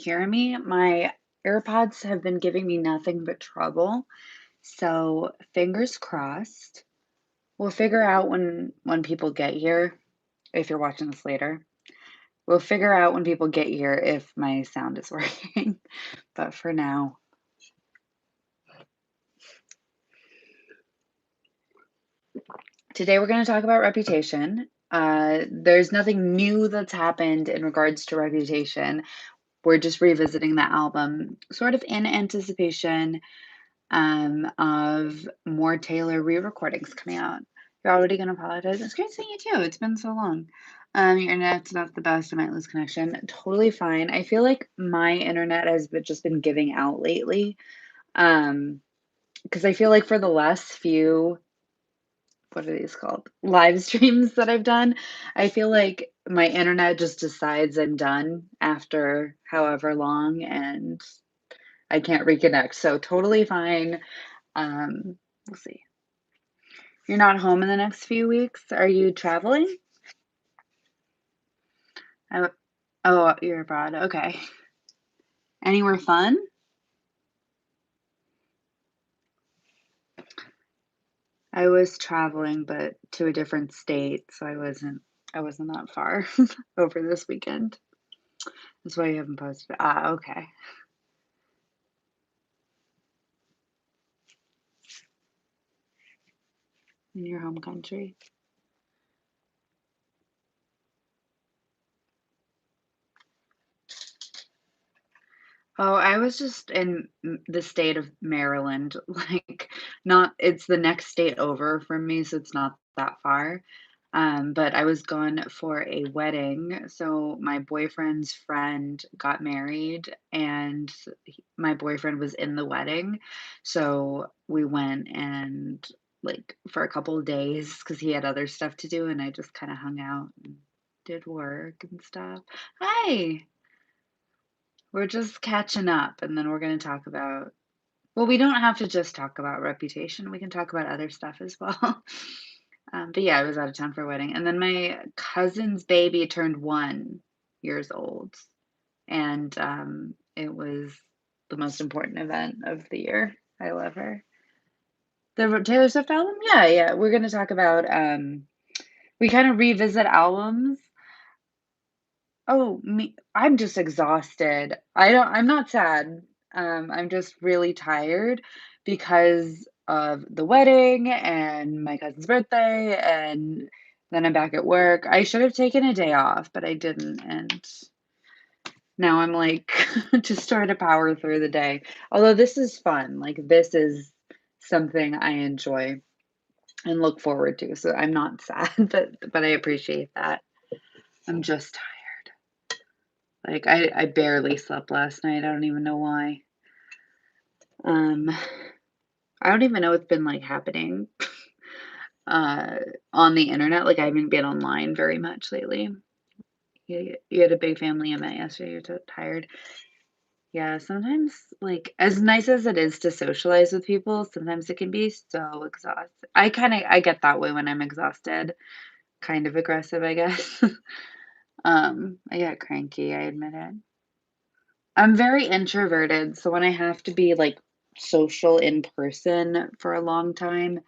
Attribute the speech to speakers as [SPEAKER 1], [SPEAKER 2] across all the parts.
[SPEAKER 1] hear me? My AirPods have been giving me nothing but trouble. So fingers crossed. We'll figure out when people get here, if you're watching this later. We'll figure out when people get here if my sound is working. But for now, today we're going to talk about Reputation. There's nothing new that's happened in regards to Reputation. We're just revisiting the album, sort of in anticipation of more Taylor re-recordings coming out. You're already gonna apologize. It's great seeing you too. It's been so long. Your internet's not the best. I might lose connection. Totally fine. I feel like my internet has just been giving out lately. Because I feel like for the last few, what are these called? Live streams that I've done, I feel like my internet just decides I'm done after however long and I can't reconnect. So totally fine. We'll see. You're not home in the next few weeks? Are you traveling? I, oh, you're abroad. Okay. Anywhere fun? I was traveling, but to a different state, so I wasn't that far over this weekend. That's why you haven't posted. Ah, okay. In your home country. Oh, I was just in the state of Maryland. Like, not, it's the next state over from me, so it's not that far. But I was gone for a wedding. So my boyfriend's friend got married, and my boyfriend was in the wedding. So we went and like for a couple of days because he had other stuff to do, and I just kind of hung out and did work and stuff. Hi. We're just catching up, and then we're going to talk about, well, we don't have to just talk about Reputation. We can talk about other stuff as well. But yeah, I was out of town for a wedding. And then my cousin's baby turned 1 years old. And it was the most important event of the year. I love her. The Taylor Swift album? Yeah, yeah. We're going to talk about, we kind of revisit albums. Oh, me, I'm just exhausted. I'm not sad. I'm just really tired because of the wedding and my cousin's birthday, and then I'm back at work. I should have taken a day off, but I didn't, and now I'm like just trying to power through the day. Although this is fun. Like this is something I enjoy and look forward to. So I'm not sad, but I appreciate that. I'm just like I barely slept last night. I don't even know why. Um, I don't even know what's been like happening uh on the internet. Like I haven't been online very much lately. You had a big family event yesterday. You're so tired. Yeah, sometimes like as nice as it is to socialize with people, sometimes it can be so exhausting. I get that way when I'm exhausted. Kind of aggressive, I guess. I get cranky, I admit it. I'm very introverted, so when I have to be like social in person for a long time,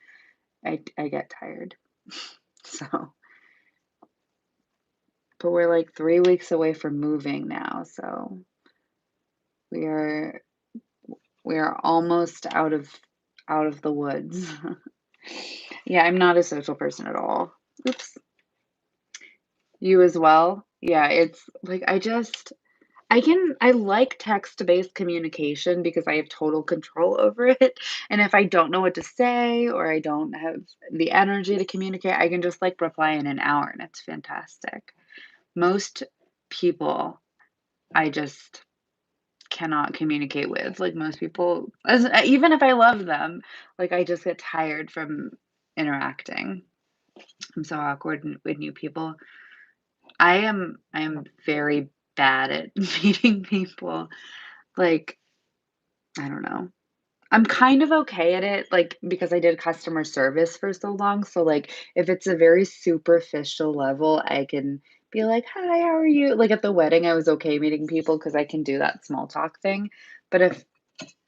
[SPEAKER 1] I get tired. So, but we're like 3 weeks away from moving now, so we are we are almost out of the woods. Yeah, I'm not a social person at all. Oops. You as well? Yeah, it's like I like text-based communication because I have total control over it, and if I don't know what to say or I don't have the energy to communicate, I can just, like, reply in an hour, and it's fantastic. Most people, I just cannot communicate with, like, most people as even if I love them, like, I just get tired from interacting. I'm so awkward with new people. I am very bad at meeting people, like, I don't know. I'm kind of okay at it, like, because I did customer service for so long, so, like, if it's a very superficial level, I can be like, "Hi, how are you?" Like, at the wedding, I was okay meeting people because I can do that small talk thing, but if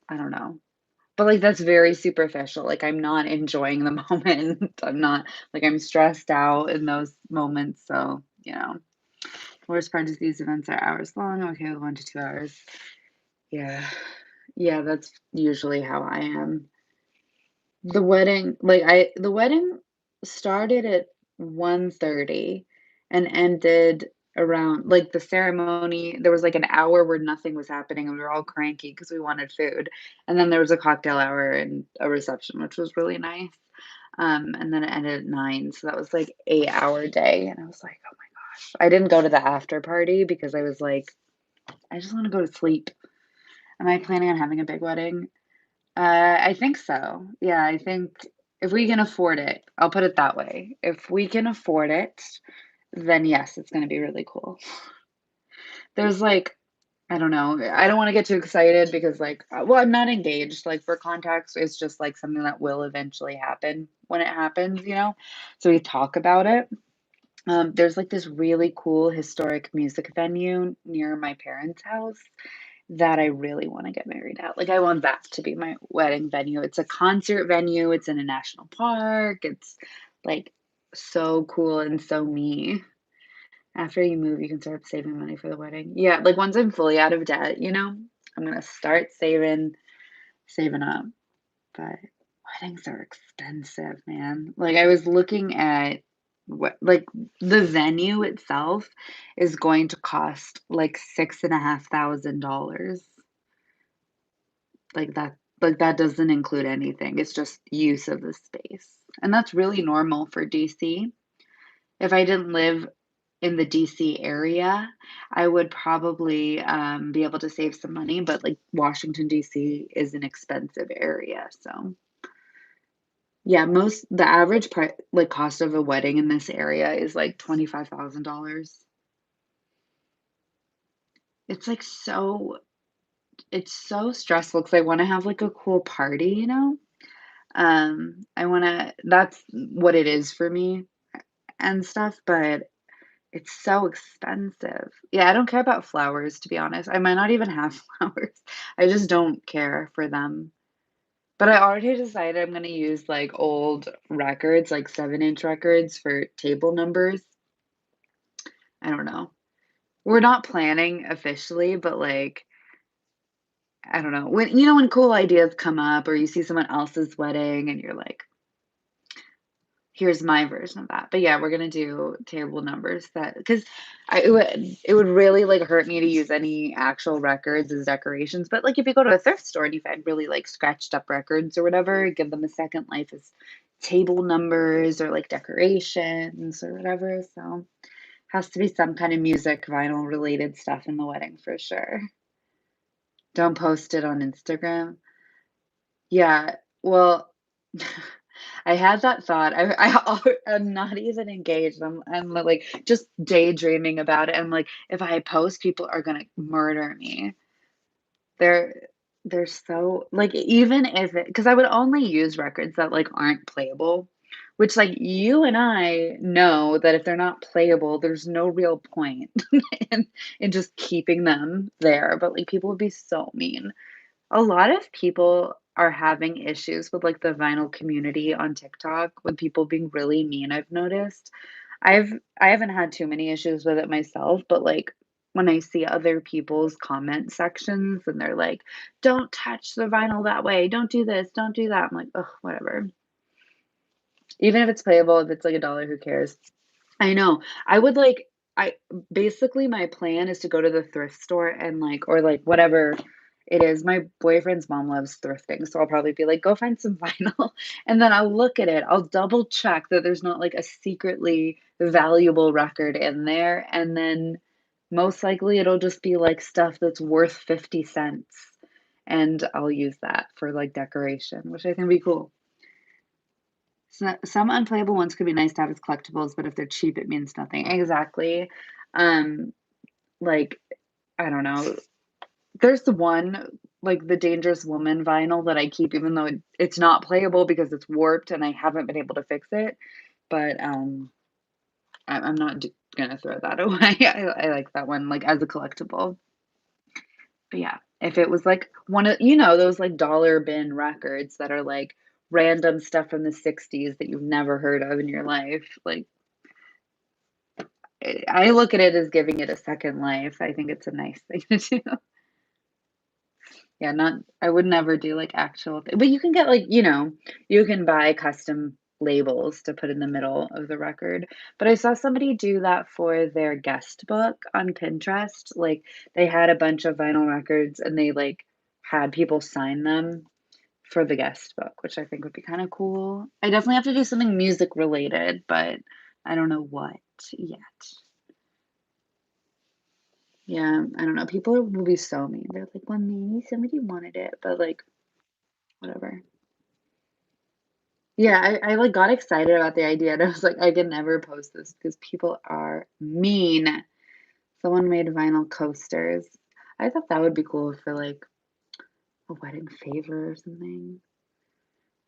[SPEAKER 1] I don't know. But, like, that's very superficial, like, I'm not enjoying the moment. I'm not like, I'm stressed out in those moments, so, worst part is these events are hours long, okay, 1 to 2 hours. Yeah. Yeah, that's usually how I am. The wedding started at 1:30 and ended around like, the ceremony there was, like, an hour where nothing was happening, and we were all cranky because we wanted food, and then there was a cocktail hour and a reception, which was really nice, and then it ended at 9, so that was, like, 8-hour day, and I was like, "Oh my gosh." I didn't go to the after party because I was like, "I just wanna go to sleep." Am I planning on having a big wedding? I think so. Yeah, I think if we can afford it, I'll put it that way. If we can afford it, then yes, it's gonna be really cool. There's like, I don't know, I don't wanna get too excited because well, I'm not engaged, like, for context, it's just, like, something that will eventually happen when it happens? So we talk about it. There's, like, this really cool historic music venue near my parents' house that I really wanna get married at. Like, I want that to be my wedding venue. It's a concert venue, it's in a national park, it's, like, so cool and so me. After you move, you can start saving money for the wedding. Yeah, like, once I'm fully out of debt, I'm gonna start saving up, but weddings are expensive, man. Like, I was looking at what like, the venue itself is going to cost, like, $6,500. That doesn't include anything, it's just use of the space, and that's really normal for DC. If I didn't live in the DC area, I would probably, be able to save some money, but, like, Washington, DC is an expensive area, so yeah, the average cost of a wedding in this area is, like, $25,000. It's, like, it's so stressful because I wanna have, like, a cool party? I wanna that's what it is for me and stuff, but it's so expensive. Yeah, I don't care about flowers, to be honest. I might not even have flowers. I just don't care for them. But I already decided I'm gonna use, like, old records, like 7-inch records for table numbers. I don't know. We're not planning officially, but, like, I don't know. When cool ideas come up or you see someone else's wedding and you're like, here's my version of that. But yeah, we're gonna do table numbers that because it would really like hurt me to use any actual records as decorations. But like if you go to a thrift store and you find really like scratched up records or whatever, give them a second life as table numbers or like decorations or whatever. So has to be some kind of music vinyl related stuff in the wedding for sure. Don't post it on Instagram. Yeah, well, I had that thought. I'm not even engaged. I'm like just daydreaming about it. I'm like, if I post, people are gonna murder me. They're they're so like even if it because I would only use records that like aren't playable, which like you and I know that if they're not playable, there's no real point in in just keeping them there. But like people would be so mean. A lot of people are having issues with, like, the vinyl community on TikTok with people being really mean, I've noticed. I haven't had too many issues with it myself, but, like, when I see other people's comment sections and they're like, "Don't touch the vinyl that way. Don't do this. Don't do that." I'm like, "Ugh, whatever." Even if it's playable, if it's like a dollar, who cares? I know. I would like I basically my plan is to go to the thrift store and like or like whatever it is. My boyfriend's mom loves thrifting, so I'll probably be like, "Go find some vinyl." And then I'll look at it. I'll double check that there's not like a secretly valuable record in there, and then most likely it'll just be like stuff that's worth 50 cents, and I'll use that for like decoration, which I think would be cool. Some unplayable ones could be nice to have as collectibles, but if they're cheap, it means nothing. Exactly. Um, like, I don't know. There's the one, like the Dangerous Woman vinyl that I keep, even though it's not playable because it's warped and I haven't been able to fix it. But I'm not gonna throw that away. I like that one, like, as a collectible. But yeah, if it was like one of those like dollar bin records that are like random stuff from the 60s that you've never heard of in your life, like I look at it as giving it a second life. I think it's a nice thing to do. Yeah, not I would never do like actual but you can get like, you can buy custom labels to put in the middle of the record. But I saw somebody do that for their guest book on Pinterest. Like they had a bunch of vinyl records and they like had people sign them for the guest book, which I think would be kind of cool. I definitely have to do something music related, but I don't know what yet. Yeah, I don't know. People will be so mean. They're like, well, maybe somebody wanted it, but like, whatever. Yeah, I like got excited about the idea and I was like, I can never post this because people are mean. Someone made vinyl coasters. I thought that would be cool for like a wedding favor or something.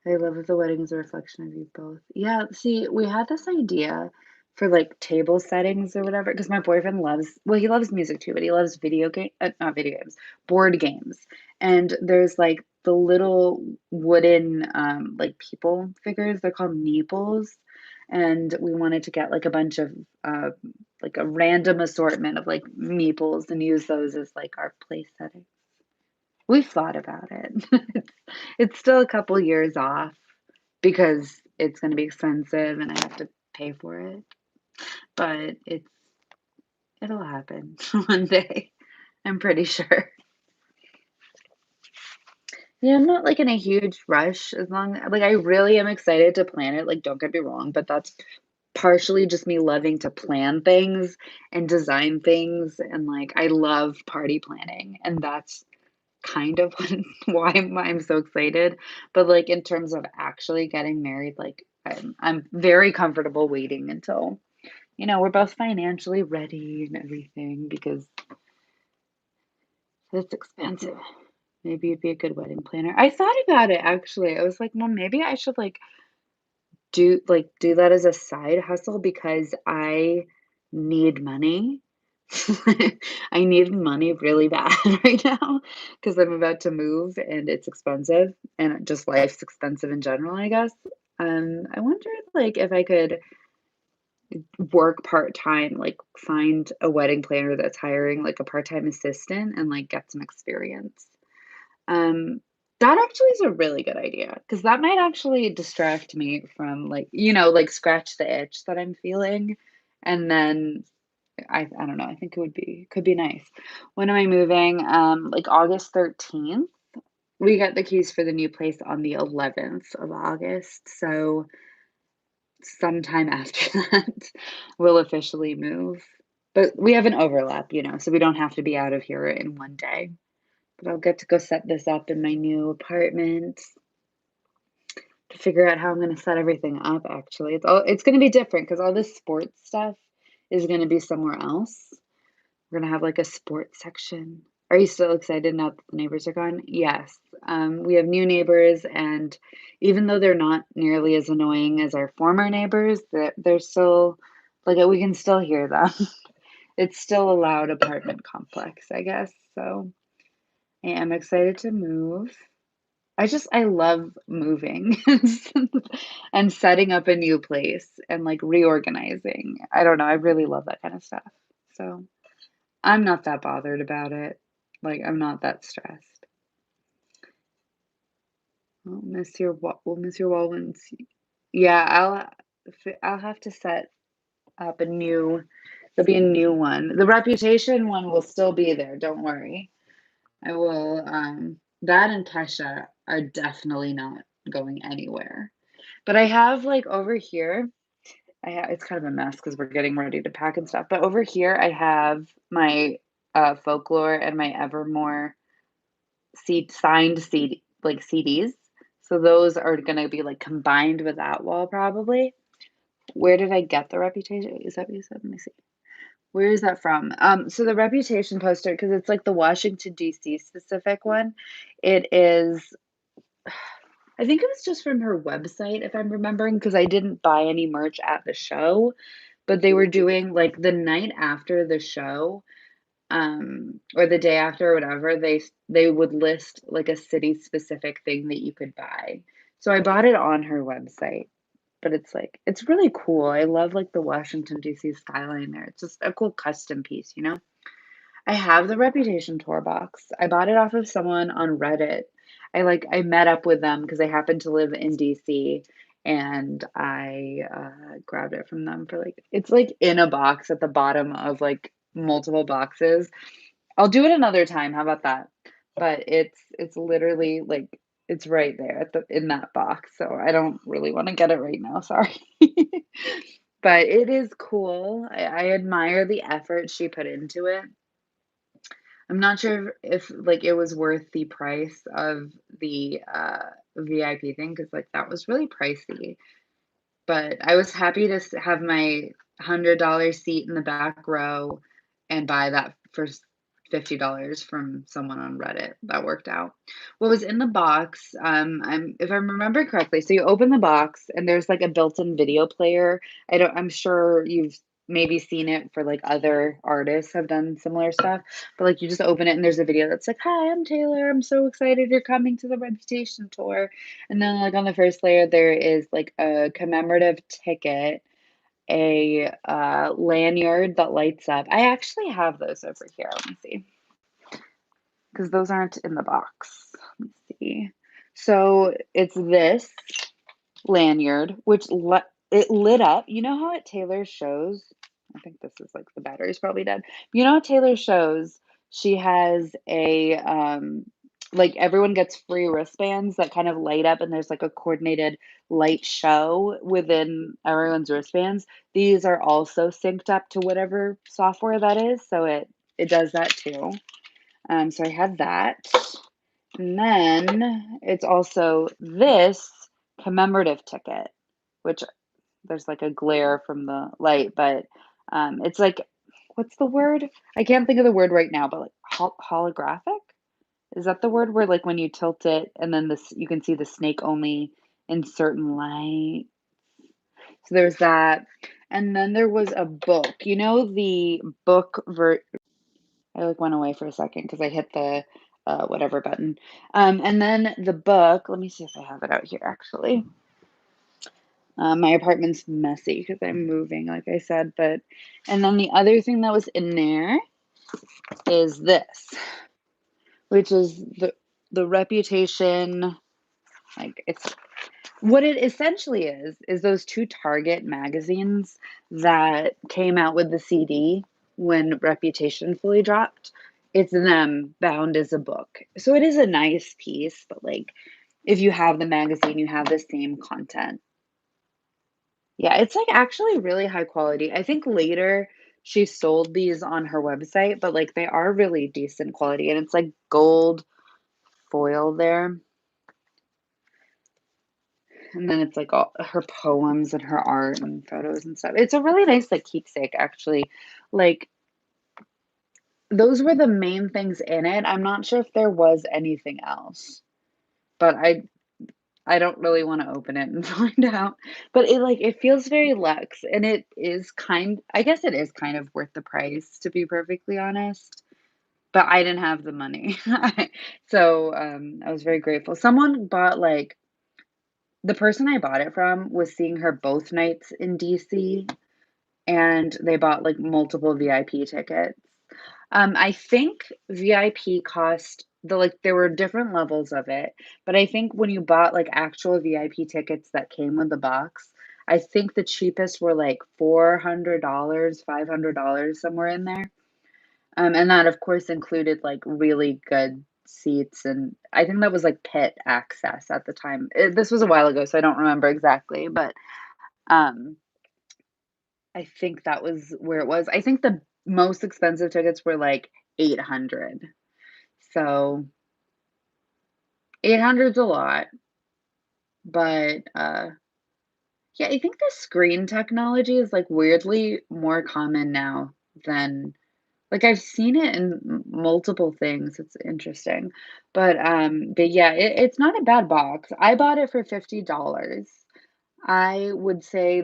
[SPEAKER 1] I love if the wedding is a reflection of you both. Yeah, see, we had this idea for like table settings or whatever, because my boyfriend loves, well, he loves music too, but he loves not video games, board games. And there's like the little wooden like people figures, they're called meeples. And we wanted to get like a bunch of uh like a random assortment of like meeples and use those as like our place setting. We've thought about it. It's still a couple years off because it's gonna be expensive and I have to pay for it, but it'll happen one day, I'm pretty sure. Yeah, I'm not, like, in a huge rush as long like, I really am excited to plan it, like, don't get me wrong, but that's partially just me loving to plan things and design things, and, like, I love party planning, and that's kind of why I'm so excited. But like in terms of actually getting married, like I'm very comfortable waiting until, we're both financially ready and everything because it's expensive. Maybe you'd be a good wedding planner. I thought about it actually. I was like, well, maybe I should do that as a side hustle because I need money. I need money really bad right now because I'm about to move and it's expensive and just life's expensive in general, I guess. I wonder like if I could work part-time, like find a wedding planner that's hiring like a part-time assistant and like get some experience. Um, that actually is a really good idea because that might actually distract me from like, like scratch the itch that I'm feeling. And then I don't know, I think it could be nice. When am I moving? Like August 13th. We got the keys for the new place on the 11th of August. So sometime after that, we'll officially move. But we have an overlap, so we don't have to be out of here in one day. But I'll get to go set this up in my new apartment to figure out how I'm gonna set everything up, actually. It's gonna be different because all this sports stuff is gonna be somewhere else. We're gonna have, like, a sports section. Are you still excited now that the neighbors are gone? Yes. We have new neighbors, and even though they're not nearly as annoying as our former neighbors, they're still like, we can still hear them. It's still a loud apartment complex, I guess, so I am excited to move. I love moving and setting up a new place and, like, reorganizing. I don't know, I really love that kind of stuff. So, I'm not that bothered about it. Like, I'm not that stressed. We'll miss your wall once yeah, I'll have to set up a new there'll be a new one. The Reputation one will still be there, don't worry. I will, that and Kesha are definitely not going anywhere. But I have, like, over here, it's kind of a mess because 'cause we're getting ready to pack and stuff, but over here, I have my, Folklore and my Evermore signed CDs. So those are gonna be, like, combined with that wall probably. Where did I get the Reputation? Is that what you said? Let me see. Where is that from? So the Reputation poster, because it's, like, the Washington, DC specific one, it is I think it was just from her website, if I'm remembering, because I didn't buy any merch at the show, but they were doing, like, the night after the show, or the day after or whatever, they would list, like, a city-specific thing that you could buy. So I bought it on her website, but it's, like it's really cool. I love, like, the Washington, D.C. skyline there. It's just a cool custom piece, you know? I have the Reputation tour box. I bought it off of someone on Reddit. I met up with them because they happen to live in DC, and I grabbed it from them for, like it's, like, in a box at the bottom of, like, multiple boxes. I'll do it another time, how about that? But it's literally, like it's right there at the in that box, so I don't really wanna get it right now, sorry. But it is cool. I admire the effort she put into it. I'm not sure if, like, it was worth the price of the, VIP thing because like, that was really pricey, but I was happy to have my $100 seat in the back row and buy that for $50 from someone on Reddit. That worked out. What was in the box, if I remember correctly, so you open the box and there's like a built-in video player. I'm sure you've maybe seen it for like other artists have done similar stuff, but like you just open it and there's a video that's like, "Hi, I'm Taylor. I'm so excited you're coming to the Reputation tour." And then, like, on the first layer, there is, like, a commemorative ticket, a, lanyard that lights up. I actually have those over here. Let me see, because those aren't in the box. Let's see. So, it's this lanyard, which it lit up. You know how at Taylor's shows I think this is, like the battery's probably dead. You know at Taylor's shows, she has like, everyone gets free wristbands that kind of light up, and there's, like, a coordinated light show within everyone's wristbands. These are also synced up to whatever software that is, so it does that too. So I had that. And then it's also this commemorative ticket, which there's like a glare from the light, but it's like, what's the word? I can't think of the word right now, but like holographic? Is that the word where like when you tilt it and then this you can see the snake only in certain light? So there's that. And then there was a book. You know the book I like went away for a second because I hit the whatever button. And then the book, let me see if I have it out here actually. My apartment's messy because I'm moving, like I said, but and then the other thing that was in there is this, which is the Reputation, like it's what it essentially is those two Target magazines that came out with the CD when Reputation fully dropped. It's them bound as a book. So it is a nice piece, but like if you have the magazine, you have the same content. Yeah, it's, like, actually really high quality. I think later she sold these on her website, but, like, they are really decent quality, and it's, like, gold foil there, and then it's, like, all her poems and her art and photos and stuff. It's a really nice, like, keepsake, actually. Like, those were the main things in it. I'm not sure if there was anything else, but I don't really wanna open it and find out, but it feels very luxe, and it is I guess it is kind of worth the price, to be perfectly honest, but I didn't have the money. So, I was very grateful. Someone bought, like the person I bought it from was seeing her both nights in DC, and they bought, like, multiple VIP tickets. I think VIP cost there were different levels of it, but I think when you bought, like, actual VIP tickets that came with the box, I think the cheapest were, like, $400, $500, somewhere in there. And that, of course, included, like, really good seats, and I think that was, like, pit access at the time. This was a while ago, so I don't remember exactly, but, um I think that was where it was. I think the most expensive tickets were like 800. So 800's a lot, but yeah, I think the screen technology is like weirdly more common now than like I've seen it in multiple things. It's interesting. But yeah, it's not a bad box. I bought it for $50. I would say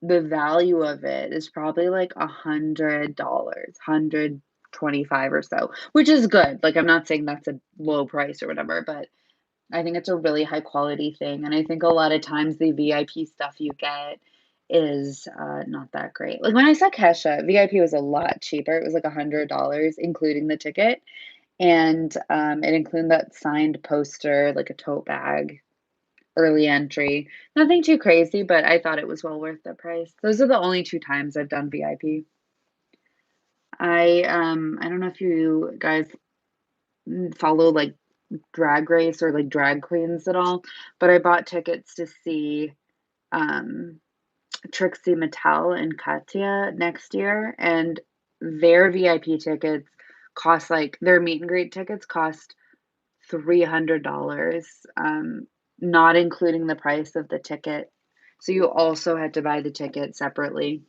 [SPEAKER 1] the value of it is probably like $100, 125 or so, which is good. Like, I'm not saying that's a low price or whatever, but I think it's a really high quality thing, and I think a lot of times the VIP stuff you get is, not that great. Like, when I saw Kesha, VIP was a lot cheaper. It was like $100, including the ticket, and, it included that signed poster, like a tote bag, early entry. Nothing too crazy, but I thought it was well worth the price. Those are the only 2 times I've done VIP. I don't know if you guys, follow, like, Drag Race or, like, drag queens at all, but I bought tickets to see, um, Trixie Mattel and Katya next year, and their VIP tickets cost, like their meet and greet tickets cost $300, not including the price of the ticket. So you also had to buy the ticket separately,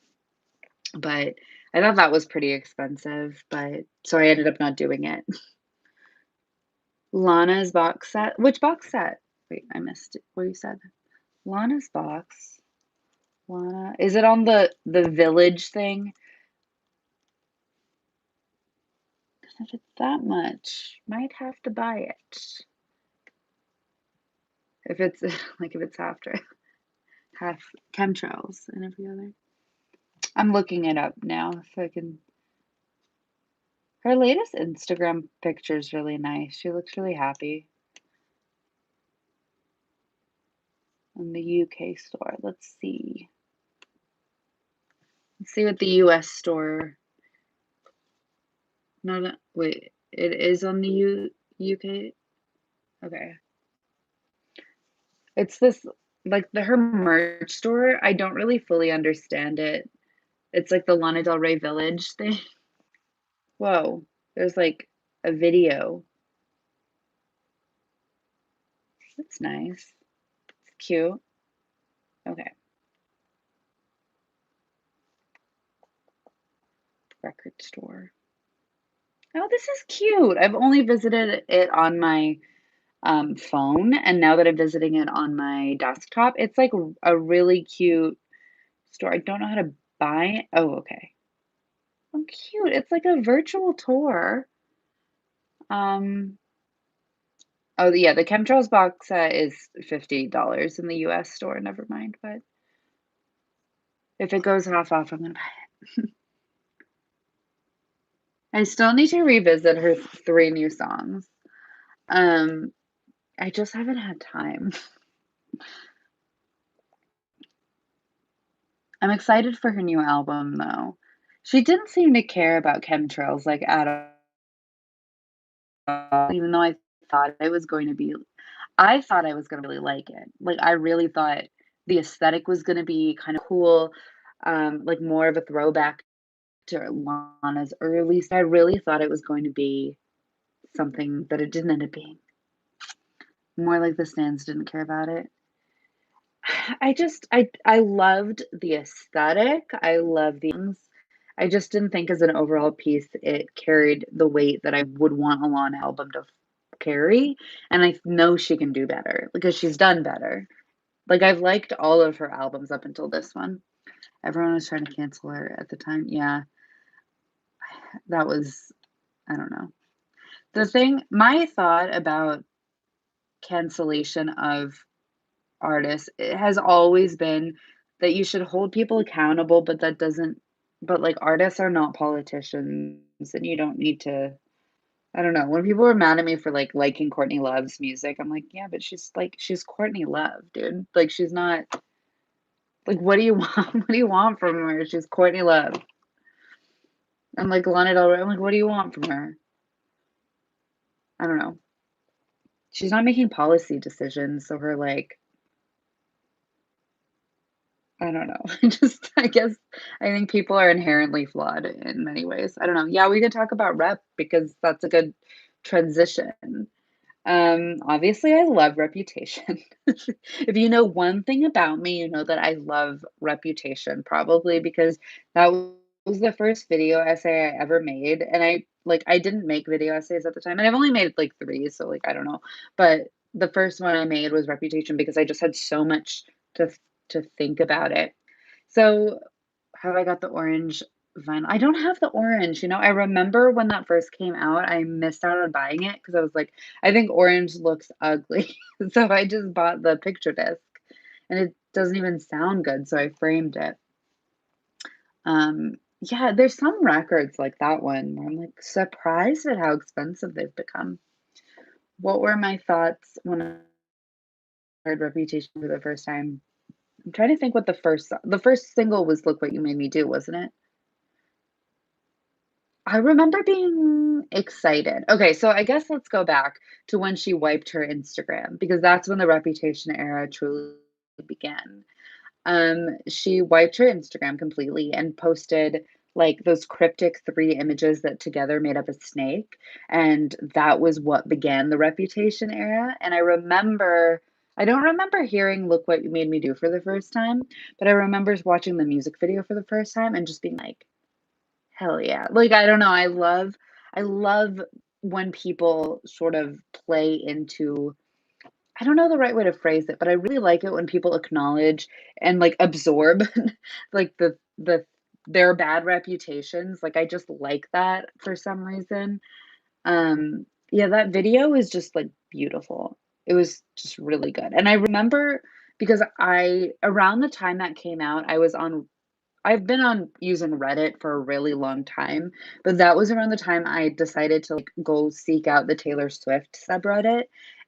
[SPEAKER 1] but I thought that was pretty expensive, but so I ended up not doing it. Lana's box set. Which box set? Wait, I missed it. What you said? Lana's box. Lana. Is it on the village thing? 'Cause if it's that much, might have to buy it. If it's like if it's after half chemtrails and every other. I'm looking it up now so I can. Her latest Instagram picture is really nice. She looks really happy in the UK store. Let's see. Let's see what the US store. Not wait. It is on the UK. Okay. It's this like the her merch store. I don't really fully understand it. It's like the Lana Del Rey Village thing. Whoa. There's like a video. That's nice. It's cute. Okay. Record store. Oh, this is cute. I've only visited it on my phone, and now that I'm visiting it on my desktop, it's like a really cute store. I don't know how to buy it. Oh, okay. Oh, cute. It's like a virtual tour. Um, oh, yeah, the Chemtrails box set is $50 in the US store. Never mind, but if it goes half off, I'm gonna buy it. I still need to revisit her 3 new songs. Um, I just haven't had time. I'm excited for her new album, though. She didn't seem to care about chemtrails, like, at all, even though I thought I was gonna really like it. Like, I really thought the aesthetic was gonna be kinda cool, like, more of a throwback to Lana's early I really thought it was going to be something that it didn't end up being. More like the stands didn't care about it. I loved the aesthetic, I love the I just didn't think as an overall piece it carried the weight that I would want a Lana album to carry, and I know she can do better because she's done better. Like, I've liked all of her albums up until this one. Everyone was trying to cancel her at the time. Yeah, that was I don't know. My thought about cancellation of artists, it has always been that you should hold people accountable, but that doesn't but, like, artists are not politicians, and you don't need to I don't know, when people were mad at me for, like, liking Courtney Love's music, I'm like, "Yeah, but she's Courtney Love, dude. Like, she's not like, what do you want what do you want from her? She's Courtney Love." I'm like, Lana Del Rey, I'm like, "What do you want from her?" I don't know. She's not making policy decisions, so her, like I don't know. I guess I think people are inherently flawed in many ways. I don't know. Yeah, we could talk about rep because that's a good transition. Obviously, I love Reputation. If you know one thing about me, you know that I love Reputation, probably because that was the first video essay I ever made. And I didn't make video essays at the time, and I've only made like three, so like I don't know. But the first one I made was Reputation because I just had so much to to think about it. So, have I got the orange vinyl? I don't have the orange, I remember when that first came out, I missed out on buying it because I was like, "I think orange looks ugly." So I just bought the picture disc, and it doesn't even sound good, so I framed it. Yeah, there's some records like that one where I'm, like, surprised at how expensive they've become. What were my thoughts when I heard Reputation for the first time? I'm trying to think what the first single was "Look What You Made Me Do," wasn't it? I remember being excited. Okay, so I guess let's go back to when she wiped her Instagram because that's when the Reputation era truly began. She wiped her Instagram completely and posted like those cryptic three images that together made up a snake. And that was what began the Reputation era. And I don't remember hearing Look What You Made Me Do for the first time, but I remember watching the music video for the first time and just being like, hell yeah. Like, I don't know, I love when people sort of play into I don't know the right way to phrase it, but I really like it when people acknowledge and, like, absorb, like, their bad reputations, like, I just like that for some reason. Yeah, that video is just, like, beautiful. It was just really good, and I remember because I around the time that came out, I've been on using Reddit for a really long time, but that was around the time I decided to, like, go seek out the Taylor Swift subreddit,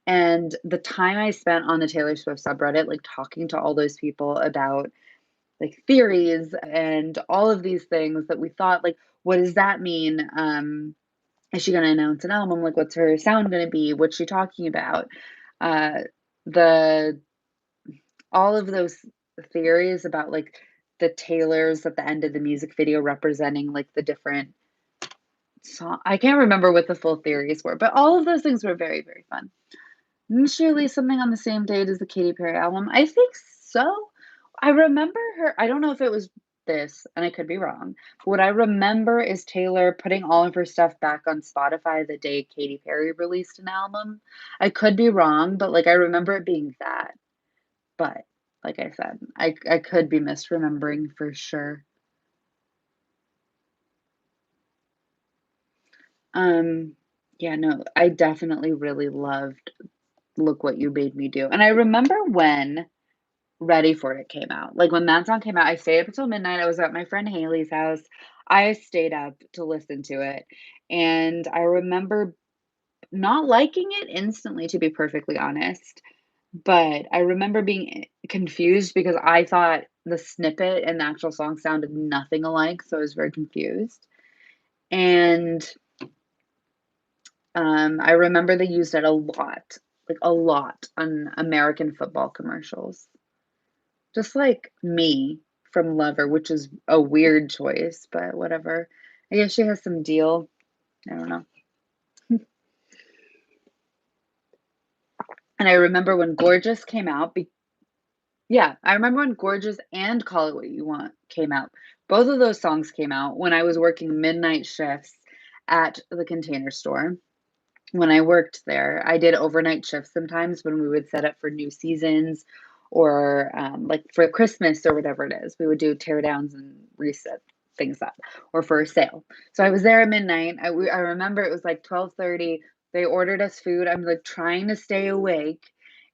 [SPEAKER 1] and the time I spent on the Taylor Swift subreddit, like, talking to all those people about, like, theories and all of these things that we thought, like, "What does that mean? Is she gonna announce an album? Like, what's her sound gonna be? What's she talking about?" Uh, the all of those theories about, like, the Taylors at the end of the music video representing, like, the different I can't remember what the full theories were, but all of those things were very, very fun. Didn't she release something on the same date as the Katy Perry album? I think so. I remember her I don't know if it was this, and I could be wrong, but what I remember is Taylor putting all of her stuff back on Spotify the day Katy Perry released an album. I could be wrong, but, like, I remember it being that. But, like I said, I could be misremembering for sure. Um, yeah, no, I definitely really loved "Look What You Made Me Do," and I remember when "Ready For It" came out. Like, when that song came out, I stayed up until midnight, I was at my friend Haley's house. I stayed up to listen to it, and I remember not liking it instantly, to be perfectly honest, but I remember being confused because I thought the snippet and the actual song sounded nothing alike, so I was very confused. And, I remember they used it a lot, like, a lot on American football commercials. Just like me from Lover, which is a weird choice, but whatever. I guess she has some deal. I don't know. And I remember when Gorgeous came out, yeah, I remember when Gorgeous and Call It What You Want came out. Both of those songs came out when I was working midnight shifts at the Container Store. When I worked there, I did overnight shifts sometimes when we would set up for new seasons or, like, for Christmas or whatever it is. We would do tear downs and reset things up or for a sale. So I was there at midnight. I remember it was, like, 12:30. They ordered us food. I'm, like, trying to stay awake,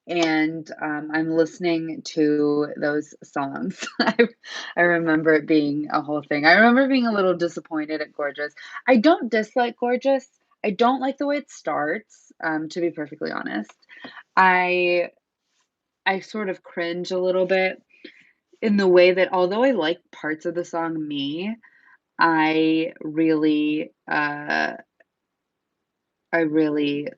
[SPEAKER 1] and, I'm listening to those songs. I remember it being a whole thing. I remember being a little disappointed at Gorgeous. I don't dislike Gorgeous. I don't like the way it starts, to be perfectly honest. I I sort of cringe a little bit in the way that although I like parts of the song "Me," I really, I really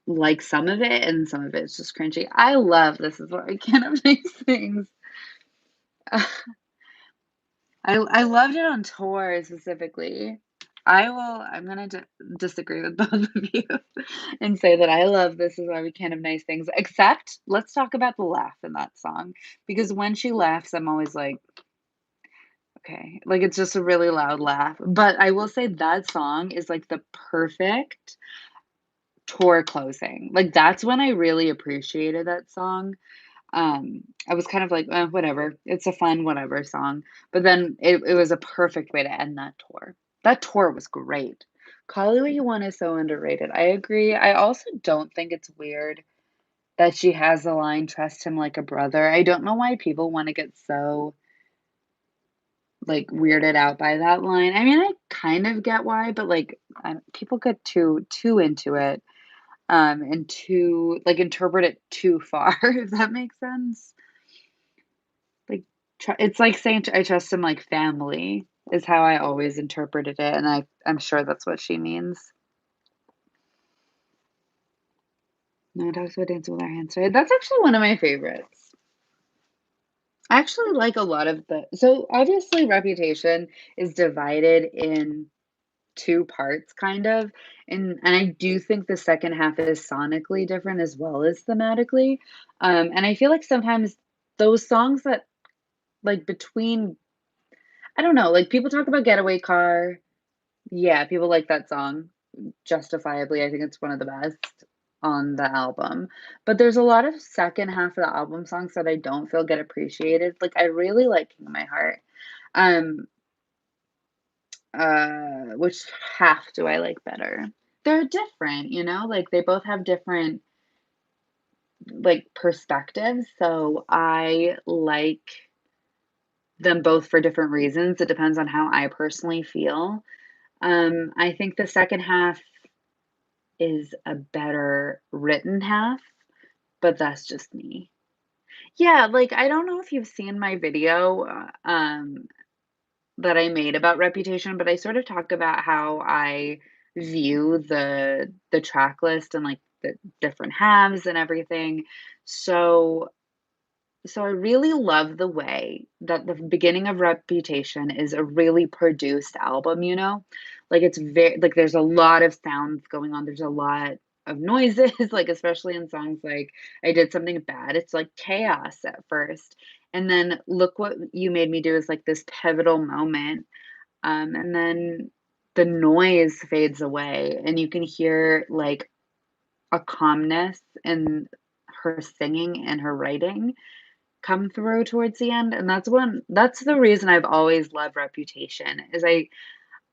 [SPEAKER 1] like some of it, and some of it's just cringy. I love This Is Why We Can't Have Nice Things. I loved it on tour specifically. I'm gonna disagree with both of you and say that I love This Is Why We Can't Have Nice Things, except let's talk about the laugh in that song, because when she laughs, I'm always like, "Okay." Like, it's just a really loud laugh, but I will say that song is, like, the perfect tour closing. Like, that's when I really appreciated that song. I was kind of like, whatever. It's a fun whatever song." But then it was a perfect way to end that tour. That tour was great. "Call It What You Want" is so underrated. I agree. I also don't think it's weird that she has the line, "Trust him like a brother." I don't know why people wanna get so, like, weirded out by that line. I mean, I kind of get why, but, like, people get too into it, and too like, interpret it too far, if that makes sense. Like, it's like saying, "I trust him like family," is how I always interpreted it, and I'm sure that's what she means. No dogs would dance with our hands tied. That's actually one of my favorites. I actually like a lot of obviously Reputation is divided in 2 parts kind of, and I do think the second half is sonically different as well as thematically, and I feel like sometimes those songs that like, between I don't know, like, people talk about Getaway Car. Yeah, people like that song, justifiably, I think it's one of the best on the album, but there's a lot of second half of the album songs that I don't feel get appreciated, like, I really like King of My Heart. Um, which half do I like better? They're different, like, they both have different, like, perspectives, so I like them both for different reasons, it depends on how I personally feel. I think the second half is a better written half, but that's just me. Yeah, like, I don't know if you've seen my video, that I made about Reputation, but I sort of talk about how I view the track list and, like, the different halves and everything. So so I really love the way that the beginning of Reputation is a really produced album, you know? Like, it's very like, there's a lot of sounds going on, there's a lot of noises, like, especially in songs like I Did Something Bad, it's like chaos at first, and then Look What You Made Me Do is, like, this pivotal moment, and then the noise fades away, and you can hear, like, a calmness in her singing and her writing come through towards the end, and that's the reason I've always loved Reputation, is I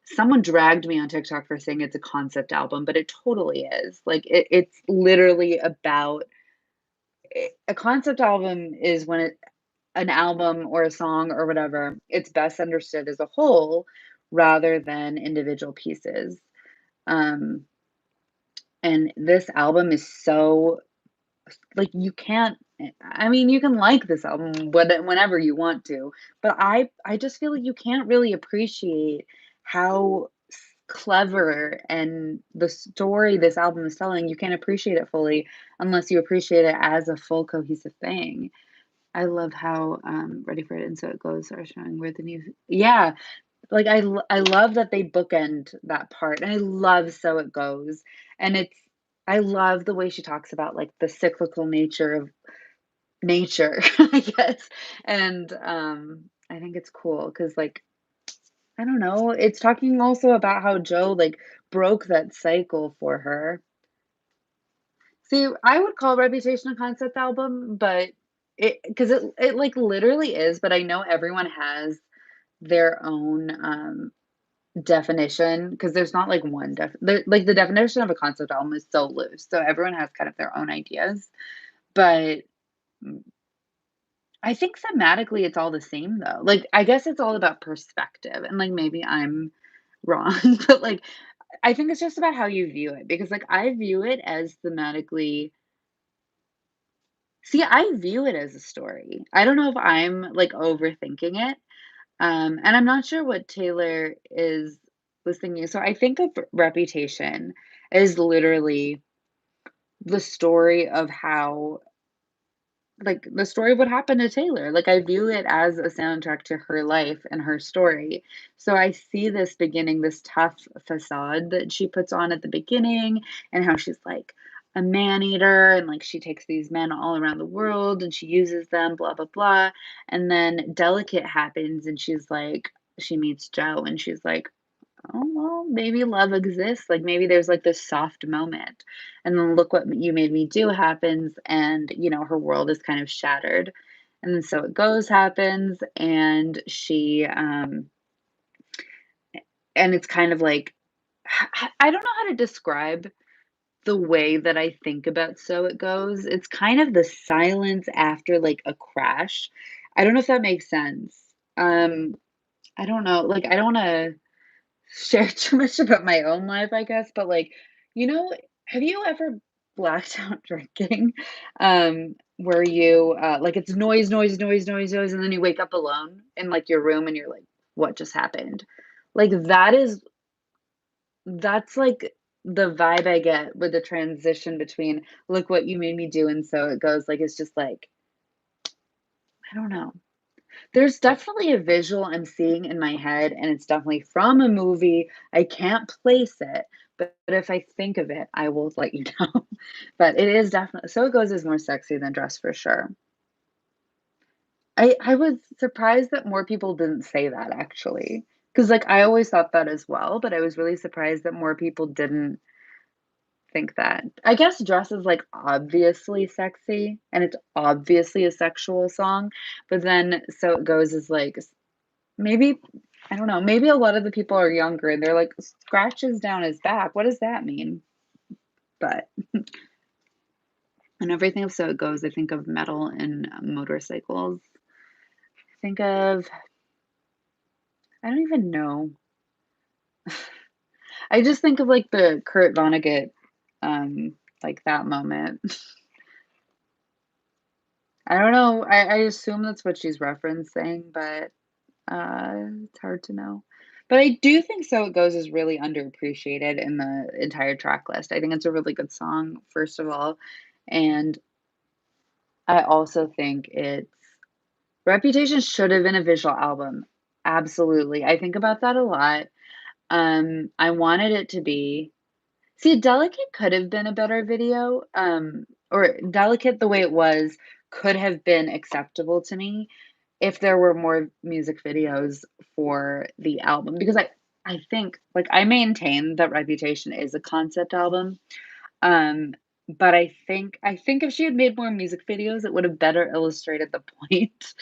[SPEAKER 1] someone dragged me on TikTok for saying it's a concept album, but it totally is. Like, it's literally about a concept album is when an album or a song or whatever, it's best understood as a whole rather than individual pieces. Um, and this album is so like, you can't I mean, you can like this album whenever you want to, but I just feel like you can't really appreciate how clever and the story this album is telling, you can't appreciate it fully unless you appreciate it as a full cohesive thing. I love how, Ready for It and So It Goes are showing where the new yeah, like, I love that they bookend that part, and I love So It Goes, and I love the way she talks about, like, the cyclical nature of nature, I guess, and, I think it's cool because like, I don't know, it's talking also about how Joe, like, broke that cycle for her. See, I would call Reputation a concept album, but it, like, literally is, but I know everyone has their own, definition because there's not, like, one like, the definition of a concept album is so loose, so everyone has kind of their own ideas, but I think thematically it's all the same though. Like, I guess it's all about perspective and, like, maybe I'm wrong, but, like, I think it's just about how you view it because, like, I view it as thematically see, I view it as a story. I don't know if I'm, like, overthinking it, and I'm not sure what Taylor was thinking. So I think of Reputation as literally the story of how like, the story of what happened to Taylor, like, I view it as a soundtrack to her life and her story. So I see this beginning, this tough facade that she puts on at the beginning, and how she's, like, a man-eater, and, like, she takes these men all around the world, and she uses them, blah, blah, blah, and then Delicate happens, and she meets Joe, and she's like, Oh, well, maybe love exists. Like maybe there's like this soft moment. And then look what you made me do happens. And, her world is kind of shattered. And then so it goes happens. And it's kind of like, I don't know how to describe the way that I think about So It Goes. It's kind of the silence after like a crash. I don't know if that makes sense. Um, I don't know. Like, I don't want to share too much about my own life, I guess, but, like, you know, have you ever blacked out drinking, where like, it's noise, noise, noise, noise, noise, and then you wake up alone in, like, your room and you're like, "What just happened?" Like, that's, like, the vibe I get with the transition between "Look what you made me do," and "So It Goes." Like, it's just like, I don't know. There's definitely a visual I'm seeing in my head, and it's definitely from a movie. I can't place it, but if I think of it, I will let you know. But it is definitely So It Goes is more sexy than Dress for sure. I was surprised that more people didn't say that actually, because like, I always thought that as well, but I was really surprised that more people didn't think that. I guess Dress is, like, obviously sexy, and it's obviously a sexual song, but then So It Goes is, like, maybe I don't know, maybe a lot of the people are younger and they're like, "Scratches down his back, what does that mean?" But whenever I think of So It Goes, I think of metal and motorcycles. I think of I don't even know. I just think of, like, the Kurt Vonnegut, like, that moment. I don't know, I assume that's what she's referencing, but, it's hard to know. But I do think So It Goes is really underappreciated in the entire track list. I think it's a really good song, first of all, and I also think its Reputation should have been a visual album. Absolutely. I think about that a lot. I wanted it to be See, Delicate could have been a better video, or Delicate the way it was could have been acceptable to me if there were more music videos for the album, because I think like, I maintain that Reputation is a concept album, um, but I think if she had made more music videos, it would have better illustrated the point.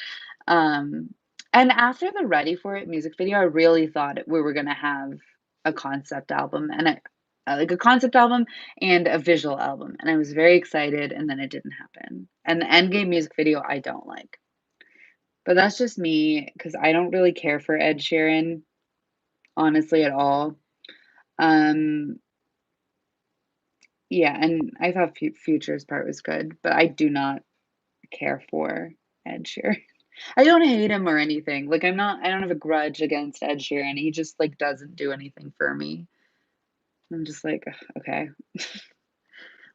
[SPEAKER 1] Um, and after the Ready For It music video, I really thought we were gonna have a concept album and like a concept album and a visual album, and I was very excited, and then it didn't happen. And the Endgame music video, I don't like. But that's just me because I don't really care for Ed Sheeran, honestly, at all. Um, yeah, and I thought Future's part was good, but I do not care for Ed Sheeran. I don't hate him or anything. Like, I don't have a grudge against Ed Sheeran. He just, like, doesn't do anything for me. I'm just like, "Ugh, okay,"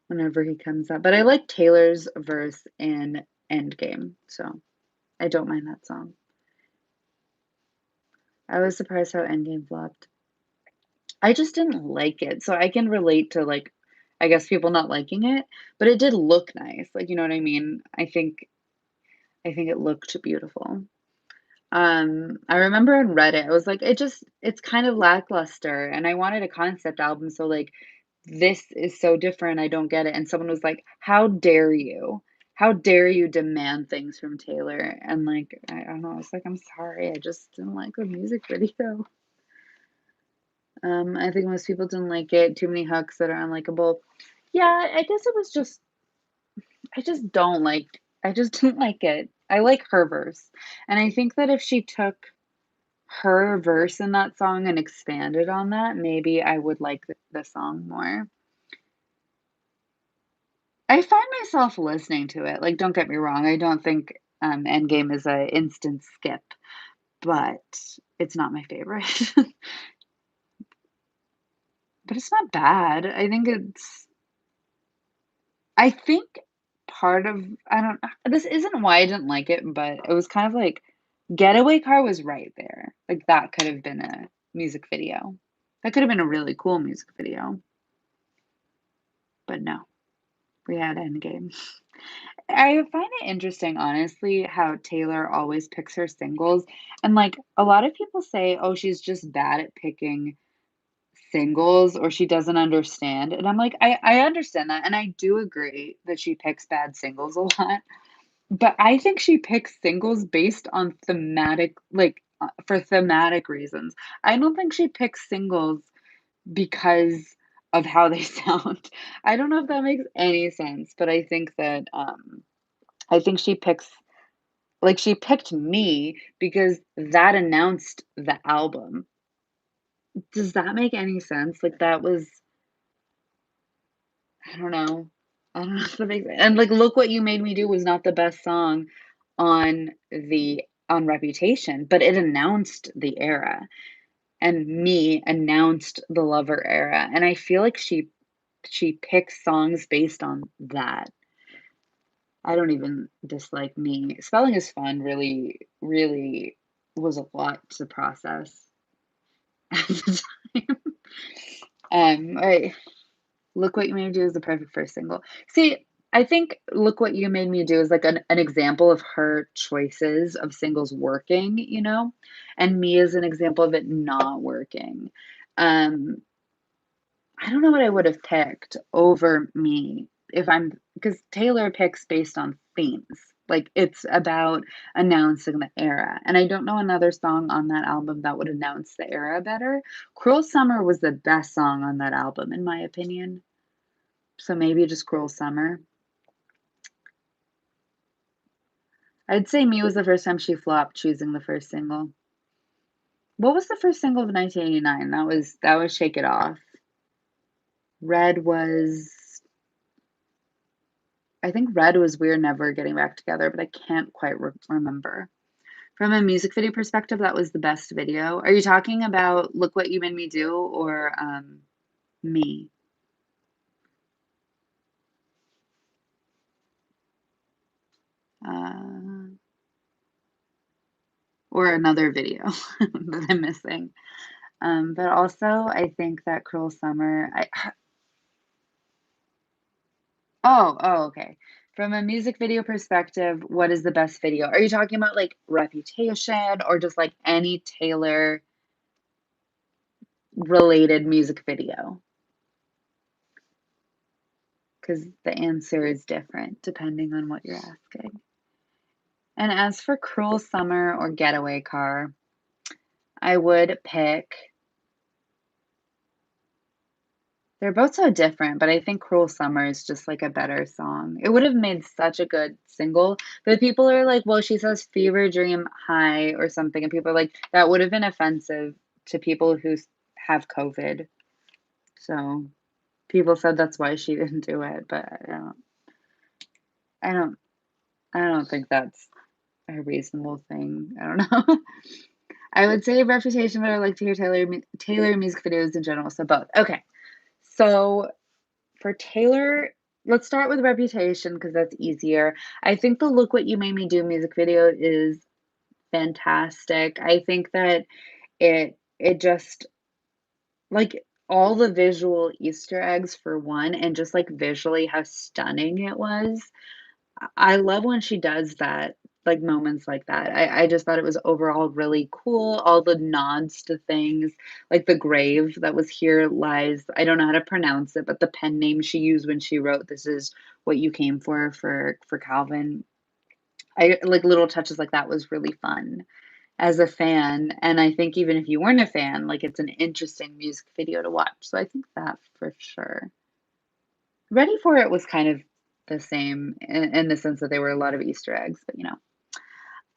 [SPEAKER 1] whenever he comes up. But I like Taylor's verse in Endgame, so I don't mind that song. I was surprised how Endgame flopped. I just didn't like it, so I can relate to, like, I guess people not liking it, but it did look nice, like, you know what I mean? I think it looked beautiful. I remember on Reddit, I was like, it's kind of lackluster, and I wanted a concept album, so, like, this is so different, I don't get it, and someone was like, "How dare you? How dare you demand things from Taylor?" And, like, I don't know, I was like, "I'm sorry, I just didn't like the music video." I think most people didn't like it, too many hooks that are unlikable. Yeah, I guess it was just I just didn't like it. I like her verse, and I think that if she took her verse in that song and expanded on that, maybe I would like the song more. I find myself listening to it, like, don't get me wrong, I don't think, Endgame is a instant skip, but it's not my favorite. But it's not bad. I think part of I don't this isn't why I didn't like it, but it was kind of like Getaway Car was right there. Like, that could have been a music video. That could have been a really cool music video, but no, we had Endgame. I find it interesting, honestly, how Taylor always picks her singles, and, like, a lot of people say, "Oh, she's just bad at picking singles or she doesn't understand, and I'm like, I understand that, and I do agree that she picks bad singles a lot, but I think she picks singles based on thematic for thematic reasons. I don't think she picks singles because of how they sound. I don't know if that makes any sense, but I think that, I think she picks she picked me because that announced the album. Does that make any sense? Like, that was I don't know. I don't know if that makes and, like, Look What You Made Me Do was not the best song on Reputation, but it announced the era, and Me announced the Lover era, and I feel like she picks songs based on that. I don't even dislike Me. Spelling is Fun really was a lot to process at the time. I Look What You Made Me Do is the perfect first single. See, I think Look What You Made Me Do is like an example of her choices of singles working, you know? And Me is an example of it not working. Um, I don't know what I would have picked over Me if I'm because Taylor picks based on themes. Like it's about announcing the era. And I don't know another song on that album that would announce the era better. Cruel Summer was the best song on that album, in my opinion. So maybe just Cruel Summer. I'd say Me was the first time she flopped choosing the first single. What was the first single of 1989? That was Shake It Off. Red was I think Red was We're Never Getting Back Together, but I can't quite remember. From a music video perspective, that was the best video. Are you talking about Look What You Made Me Do or Me? Uh, or another video that I'm missing. But also, I think that Cruel Summer, okay. From a music video perspective, what is the best video? Are you talking about like Reputation or just like any Taylor related music video? Because the answer is different depending on what you're asking. And as for Cruel Summer or Getaway Car, I would pick. They're both so different, but I think Cruel Summer is just like a better song. It would have made such a good single, but people are like, well, she says Fever Dream High or something, and people are like, that would have been offensive to people who have COVID. So people said that's why she didn't do it, but I don't, I don't think that's a reasonable thing. I don't know. I would say Reputation, but I like to hear Taylor music videos in general, so both. Okay, so for Taylor, let's start with Reputation because that's easier. I think the Look What You Made Me Do music video is fantastic. I think that it just like all the visual Easter eggs for one, and just like visually how stunning it was. I love when she does that, like moments like that. I just thought it was overall really cool. All the nods to things, like the grave that was Here Lies, I don't know how to pronounce it, but the pen name she used when she wrote This Is What You Came for Calvin. I like little touches like that was really fun as a fan. And I think even if you weren't a fan, like it's an interesting music video to watch. So I think that for sure. Ready for It was kind of the same in the sense that there were a lot of Easter eggs, but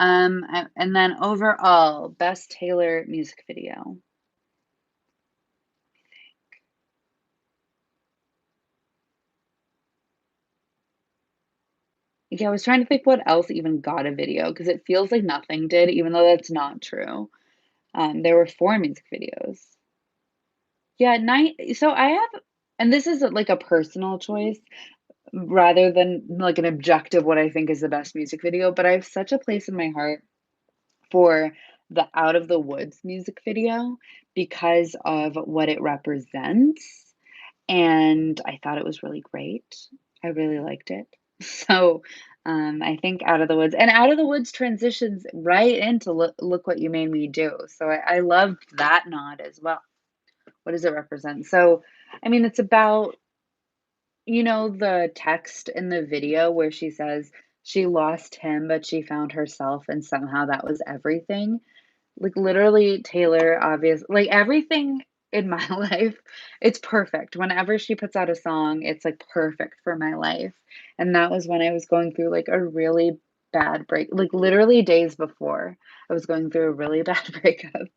[SPEAKER 1] and then overall, best Taylor music video. Yeah, I was trying to think what else even got a video because it feels like nothing did, even though that's not true. There were four music videos. Yeah, so I have, and this is like a personal choice rather than like an objective what I think is the best music video, but I have such a place in my heart for the Out of the Woods music video because of what it represents. And I thought it was really great. I really liked it. So I think Out of the Woods and Out of the Woods transitions right into Look What You Made Me Do. So I loved that nod as well. what does it represent? So, I mean, it's about, the text in the video where she says she lost him, but she found herself, and somehow that was everything. Like, literally, Taylor, like, everything in my life, it's perfect. Whenever she puts out a song, it's, like, perfect for my life, and that was when I was going through, like, a really bad break like, literally days before, I was going through a really bad breakup,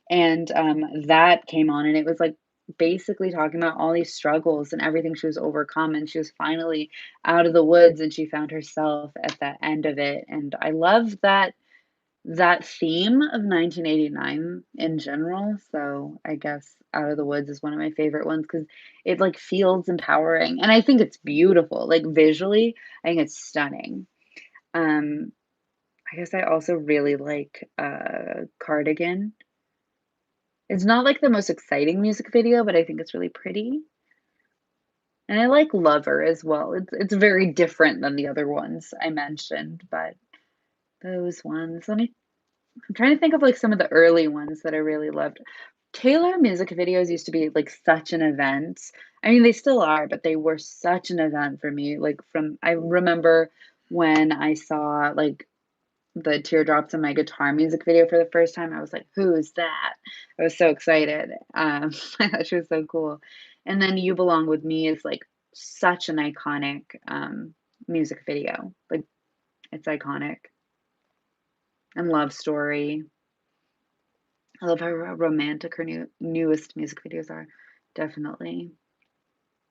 [SPEAKER 1] and, that came on, and it was, like, basically talking about all these struggles and everything she was overcome, and she was finally out of the woods, and she found herself at the end of it, and I love that theme of 1989 in general, so I guess Out of the Woods is one of my favorite ones because it, like, feels empowering, and I think it's beautiful, like, visually, I think it's stunning. Um, I guess I also really like, Cardigan. It's not, like, the most exciting music video, but I think it's really pretty, and I like Lover as well. It's very different than the other ones I mentioned, but those ones. I'm trying to think of, like, some of the early ones that I really loved. Taylor music videos used to be, like, such an event. I mean, they still are, but they were such an event for me, like, from I remember when I saw, like, the Teardrops in My Guitar music video for the first time, I was like, "Who is that?" I was so excited. I thought she was so cool. And then You Belong With Me is, like, such an iconic, music video. Like, it's iconic. And Love Story. I love how romantic her newest music videos are. Definitely.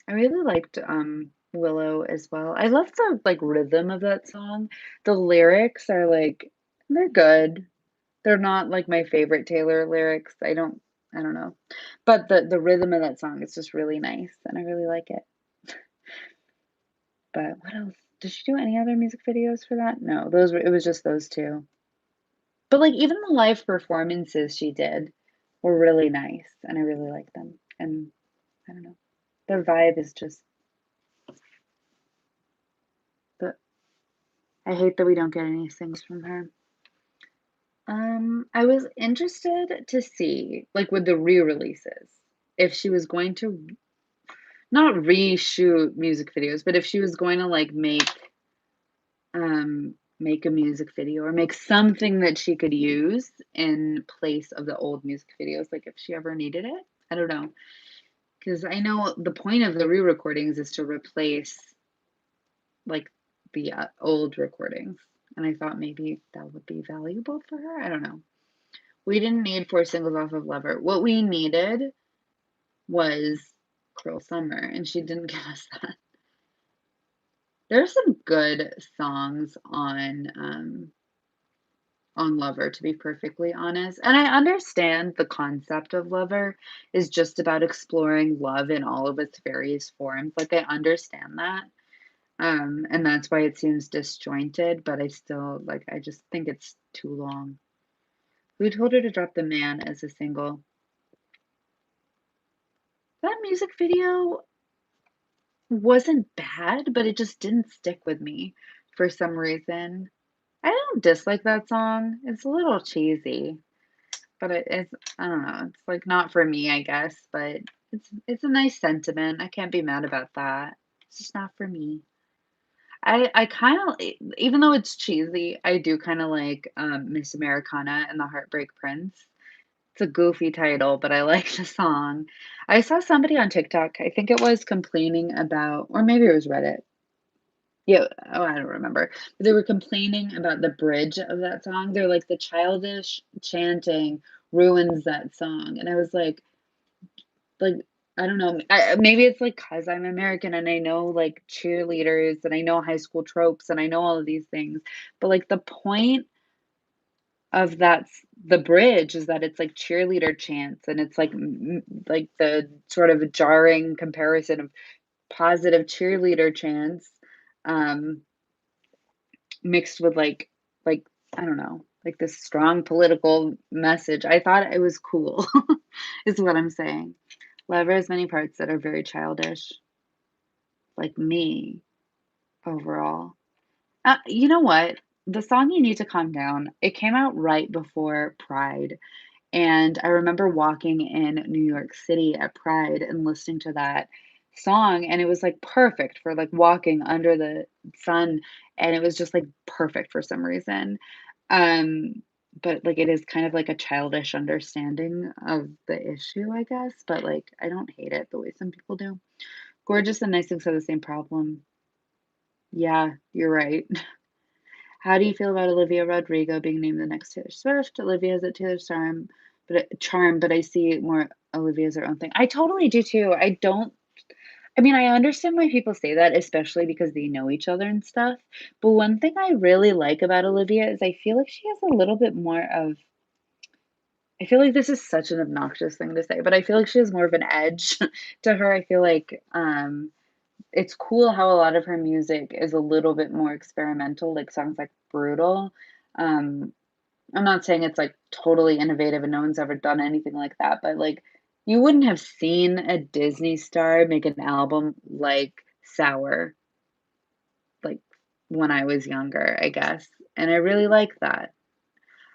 [SPEAKER 1] I really liked Willow as well. I love the like rhythm of that song. The lyrics are like they're good. They're not like my favorite Taylor lyrics. I don't know. But the rhythm of that song is just really nice and I really like it. But what else? Did she do any other music videos for that? No, it was just those two. But, like, even the live performances she did were really nice, and I really like them, and I don't know, their vibe is just but I hate that we don't get any things from her. I was interested to see, like, with the re-releases, if she was going to not reshoot music videos, but if she was going to, like, make a music video or make something that she could use in place of the old music videos, like, if she ever needed it. I don't know. 'Cause I know the point of the re-recordings is to replace, like, the, old recordings, and I thought maybe that would be valuable for her, I don't know. We didn't need 4 singles off of Lover. What we needed was Cruel Summer, and she didn't give us that. There's some good songs on Lover, to be perfectly honest, and I understand the concept of Lover is just about exploring love in all of its various forms, like, I understand that. And that's why it seems disjointed, but I still like, I just think it's too long. Who told her to drop The Man as a single? That music video wasn't bad, but it just didn't stick with me for some reason. I don't dislike that song. It's a little cheesy, but it's I don't know. It's like not for me, I guess, but it's a nice sentiment. I can't be mad about that. It's just not for me. I kinda even though it's cheesy, I do kinda like, Miss Americana and the Heartbreak Prince. It's a goofy title, but I like the song. I saw somebody on TikTok, I think it was complaining about or maybe it was Reddit. Yeah, oh, I don't remember. But they were complaining about the bridge of that song. They're like, "The childish chanting ruins that song," and I was like, I don't know, maybe it's, like, 'cause I'm American and I know, like, cheerleaders and I know high school tropes and I know all of these things, but, like, the point of the bridge is that it's, like, cheerleader chants and it's, like, like, the sort of jarring comparison of positive cheerleader chants, um, mixed with, like, I don't know, like, this strong political message. I thought it was cool, is what I'm saying. Lover has many parts that are very childish, like me, overall. You know what? The song "You Need to Calm Down," it came out right before Pride, And I remember walking in New York City at Pride and listening to that song, and it was, like, perfect for, like, walking under the sun, and it was just, like, perfect for some reason. Um, but, like, it is kind of like a childish understanding of the issue, I guess, but, like, I don't hate it the way some people do. Gorgeous and Nice Things have the same problem. Yeah, you're right. How do you feel about Olivia Rodrigo being named the next Taylor Swift? Olivia is at Taylor's charm, but I see more Olivia as her own thing. I totally do too. I mean, I understand why people say that, especially because they know each other and stuff. But one thing I really like about Olivia is I feel like she has a little bit more of I feel like this is such an obnoxious thing to say, but I feel like she has more of an edge to her. I feel like it's cool how a lot of her music is a little bit more experimental, like songs like Brutal. Um, I'm not saying it's, like, totally innovative and no one's ever done anything like that, but, like, you wouldn't have seen a Disney star make an album like Sour, like, when I was younger, I guess, and I really like that.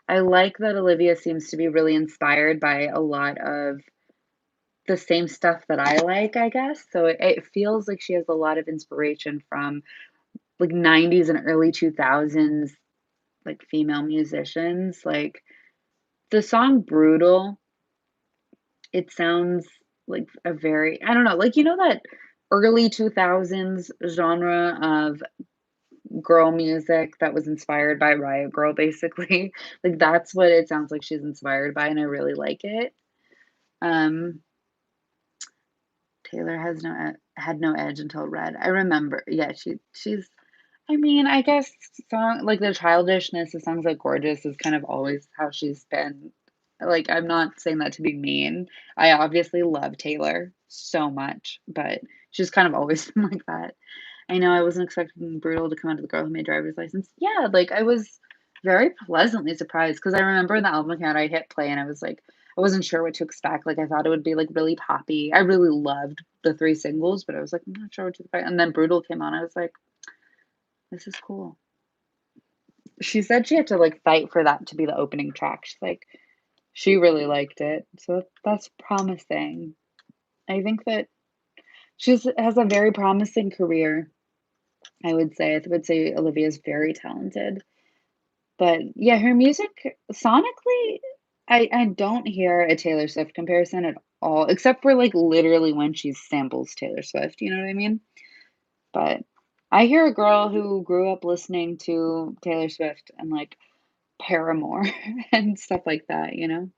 [SPEAKER 1] I like that Olivia seems to be really inspired by a lot of the same stuff that I like, I guess, so it feels like she has a lot of inspiration from, like, 90s and early 2000s, like, female musicians, like, the song Brutal. It sounds like a very I don't know, like, you know that early 2000s genre of girl music that was inspired by Riot Grrrl, basically? Like, that's what it sounds like she's inspired by, and I really like it. Um, Taylor has no e had no edge until Red. I remember yeah, she's I mean, I guess song like, the childishness of songs like Gorgeous is kind of always how she's been. Like, I'm not saying that to be mean. I obviously love Taylor so much, but she's kind of always been like that. I know I wasn't expecting Brutal to come out of The Girl Who Made Driver's License. Yeah, like, I was very pleasantly surprised because I remember in the album account, I hit play and I was like I wasn't sure what to expect, like, I thought it would be, like, really poppy. I really loved the 3 singles, but I was like, "I'm not sure what to expect," and then Brutal came on, I was like, "This is cool." She said she had to, like, fight for that to be the opening track. She's like she really liked it, so that's promising. I think that she's has a very promising career, I would say. I would say Olivia's very talented. But, yeah, her music sonically, I don't hear a Taylor Swift comparison at all, except for, like, literally when she samples Taylor Swift, you know what I mean? But I hear a girl who grew up listening to Taylor Swift and, like, Paramore and stuff like that, you know?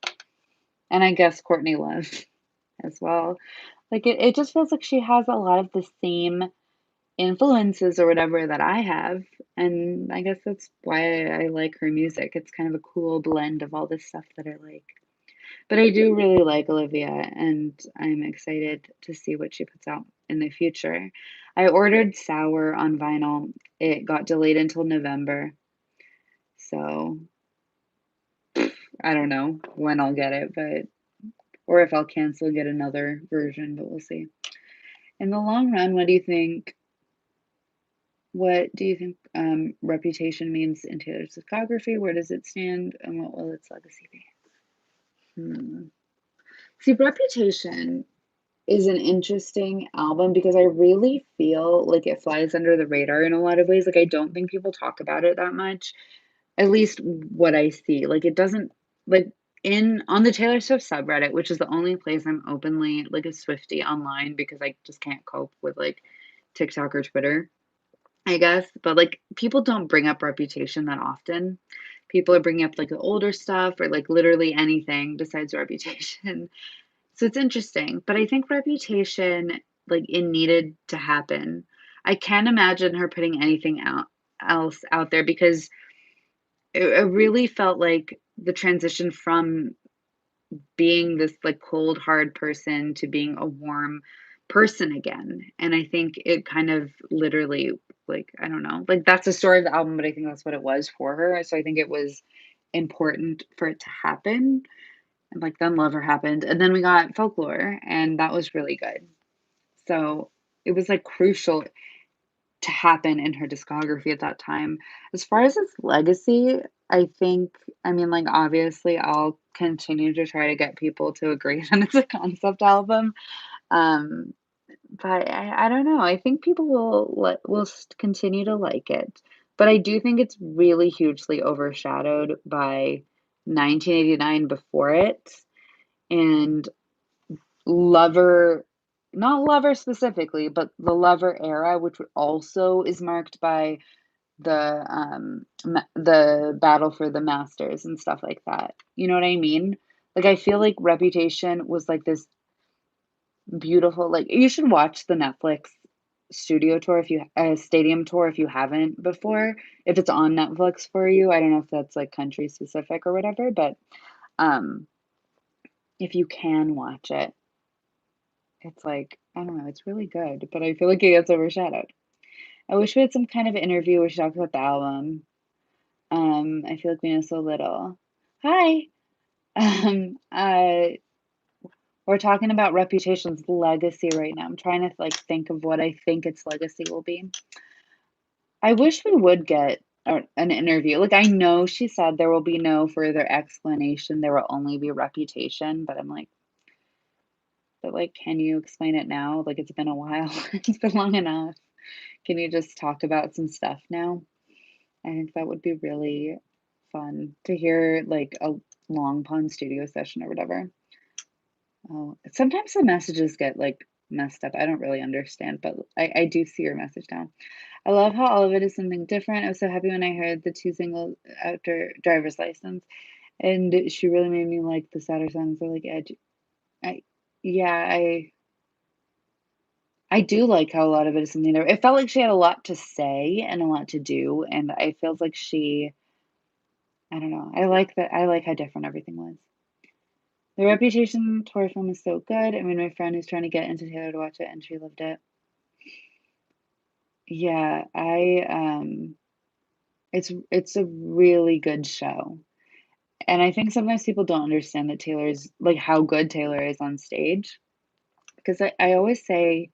[SPEAKER 1] And I guess Courtney Love as well. Like, it just feels like she has a lot of the same influences or whatever that I have, and I guess that's why I like her music. It's kind of a cool blend of all this stuff that I like. But I do really like Olivia, and I'm excited to see what she puts out in the future. I ordered Sour on vinyl. It got delayed until November, so I don't know when I'll get it, but or if I'll cancel and get another version, but we'll see. In the long run, what do you think Reputation means in Taylor's discography? Where does it stand, and what will its legacy be? Hmm. See, Reputation is an interesting album because I really feel like it flies under the radar in a lot of ways. Like, I don't think people talk about it that much, at least what I see. Like, it doesn't, like, in on the Taylor Swift subreddit, which is the only place I'm openly like a Swiftie online because I just can't cope with like TikTok or Twitter. I guess, but, like, people don't bring up Reputation that often. People are bringing up, like, the older stuff or, like, literally anything besides Reputation. So it's interesting, but I think Reputation, like, it needed to happen. I can't imagine her putting anything out else out there because it really felt like the transition from being this, like, cold, hard person to being a warm person again, and I think it kind of literally, like, I don't know, like, that's the story of the album, but I think that's what it was for her, so I think it was important for it to happen, and, like, then Lover happened, and then we got Folklore, and that was really good. So, it was, like, crucial to happen in her discography at that time. As far as its legacy, I think I mean, like, obviously, I'll continue to try to get people to agree that it's a concept album. Um, but I don't know. I think people will continue to like it. But I do think it's really hugely overshadowed by 1989 before it and Lover, not Lover specifically, but the Lover era, which also is marked by the battle for the Masters and stuff like that. You know what I mean? Like I feel like Reputation was like this beautiful, like you should watch the Netflix studio tour if you stadium tour if you haven't before. If it's on Netflix for you, I don't know if that's like country specific or whatever, but um if you can watch it, it's like I don't know, it's really good, but I feel like it gets overshadowed. I wish we had some kind of interview where she talked about the album. I feel like we know so little. Hi. Um, uh, we're talking about Reputation's legacy right now. I'm trying to like think of what I think its legacy will be. I wish we would get an interview. Like I know she said there will be no further explanation. There will only be Reputation, but I'm like, but like, can you explain it now? Like it's been a while. It's been long enough. Can you just talk about some stuff now? I think that would be really fun to hear like a long pond studio session or whatever. Oh, sometimes the messages get like messed up. I don't really understand, but I do see your message now. I love how all of it is something different. I was so happy when I heard the two singles after Driver's License, and she really made me like the sadder songs are like edgy. I yeah, I do like how a lot of it is something there. It felt like she had a lot to say and a lot to do, and I feels like she I don't know. I like that. I like how different everything was. The Reputation tour film is so good. I mean, my friend who's trying to get into Taylor to watch it, and she loved it. Yeah, it's a really good show. And I think sometimes people don't understand that Taylor's like how good Taylor is on stage. Because I always say,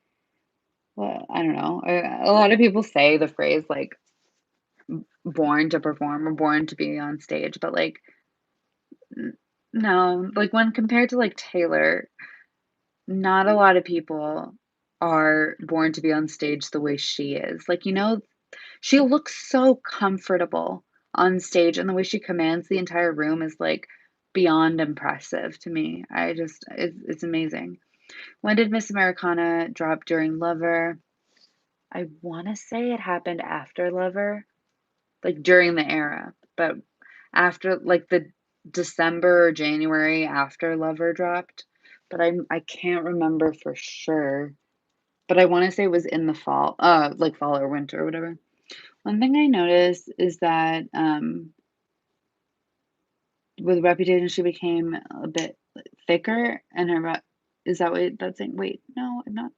[SPEAKER 1] well, I don't know. A lot of people say the phrase like born to perform or born to be on stage, but like no, like when compared to like Taylor, not a lot of people are born to be on stage the way she is. Like, she looks so comfortable on stage, and the way she commands the entire room is like beyond impressive to me. It's amazing. When did Miss Americana drop during Lover? I want to say it happened after Lover, like during the era, but after like the December or January after Lover dropped. But I can't remember for sure. But I want to say it was in the fall, like fall or winter or whatever. One thing I noticed is that with Reputation, she became a bit thicker, and is that what that's saying? Wait, no, I'm not.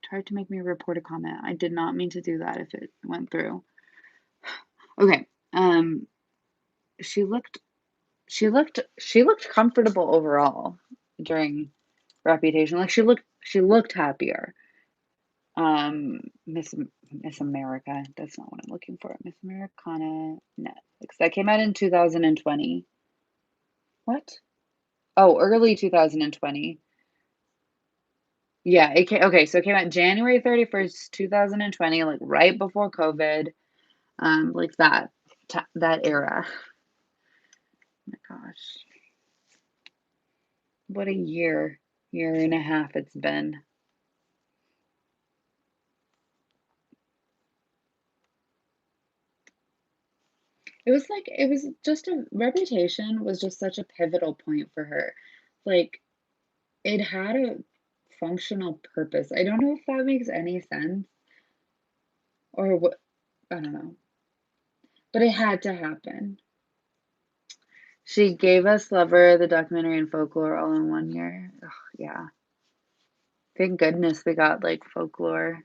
[SPEAKER 1] Tried to make me report a comment. I did not mean to do that if it went through. Okay. She looked, she looked comfortable overall during Reputation. Like she looked happier. Miss America. That's not what I'm looking for. Miss Americana Netflix. That came out in 2020. What? Oh, early 2020. Yeah, okay, so it came out January 31st, 2020, like right before COVID. Like that era. Oh my gosh. What a year and a half it's been. It was just a Reputation was just such a pivotal point for her. Like it had a functional purpose. I don't know if that makes any sense or what, I don't know. But it had to happen. She gave us Lover, the documentary, and Folklore all in one year. Ugh, yeah. Thank goodness we got like Folklore.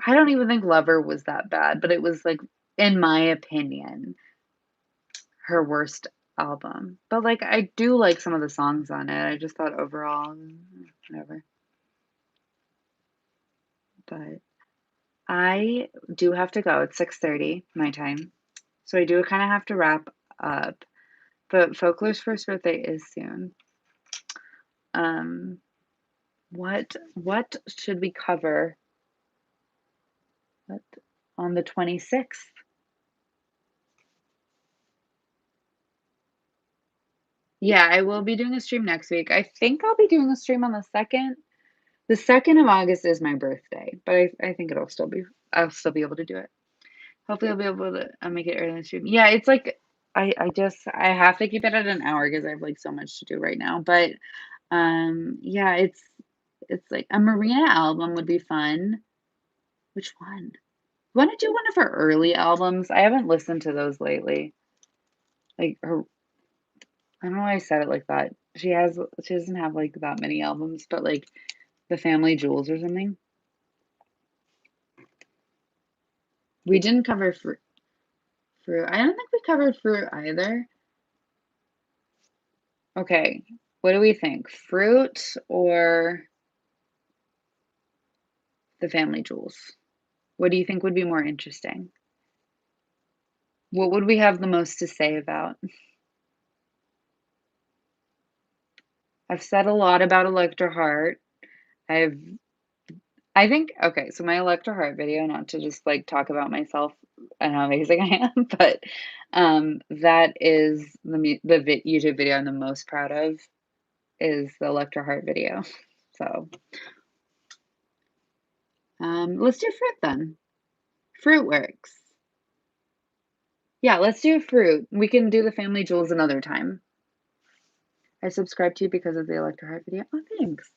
[SPEAKER 1] I don't even think Lover was that bad, but it was like, in my opinion, her worst album. But like I do like some of the songs on it. I just thought overall, whatever. But I do have to go. It's 6:30 my time. So I do kind of have to wrap. up. But Folklore's first birthday is soon. Um, what should we cover? What, on the 26th? Yeah, I will be doing a stream next week. I think I'll be doing a stream on the 2nd. The 2nd of August is my birthday, but I think I'll still be able to do it. Hopefully I'll be able to make it early in the stream. Yeah, it's like I have to keep it at an hour because I have like so much to do right now. But yeah, it's like a Marina album would be fun. Which one? You want to do one of her early albums? I haven't listened to those lately. Like her, I don't know why I said it like that. She doesn't have like that many albums, but like the Family Jewels or something. We didn't cover fruit. I don't think we covered fruit either. Okay, what do we think? Fruit or the Family Jewels? What do you think would be more interesting? What would we have the most to say about? I've said a lot about Electra Heart. I've I think okay, so my Electra Heart video, not to just like talk about myself and how amazing I am, but that is the YouTube video I'm the most proud of is the Electra Heart video. So let's do fruit then. Fruit works. Yeah, let's do fruit. We can do the Family Jewels another time. I subscribed to you because of the Electra Heart video. Oh, thanks.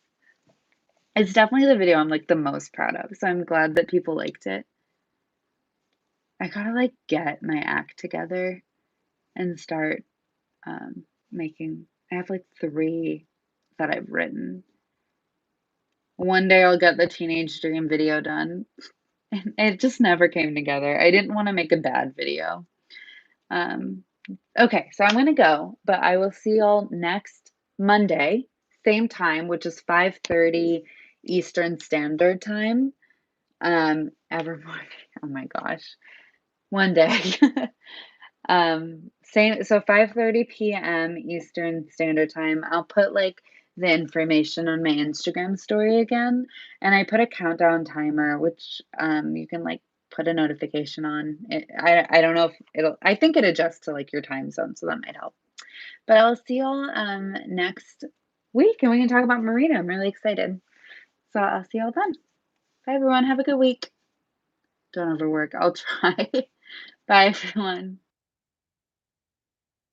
[SPEAKER 1] It's definitely the video I'm like the most proud of. So I'm glad that people liked it. I gotta like get my act together and start making. I have like 3 that I've written. One day I'll get the Teenage Dream video done. And it just never came together. I didn't want to make a bad video. Um, okay, so I'm gonna go, but I will see y'all next Monday, same time, which is 5:30 Eastern Standard Time. Every morning. Oh my gosh. One day. Same, so 5:30 p.m. Eastern Standard Time. I'll put like the information on my Instagram story again, and I put a countdown timer, which you can like put a notification on. I don't know if I think it adjusts to like your time zone, so that might help. But I'll see y'all next week, and we can talk about Marina. I'm really excited. So I'll see y'all then. Bye everyone. Have a good week. Don't overwork. I'll try. Bye everyone.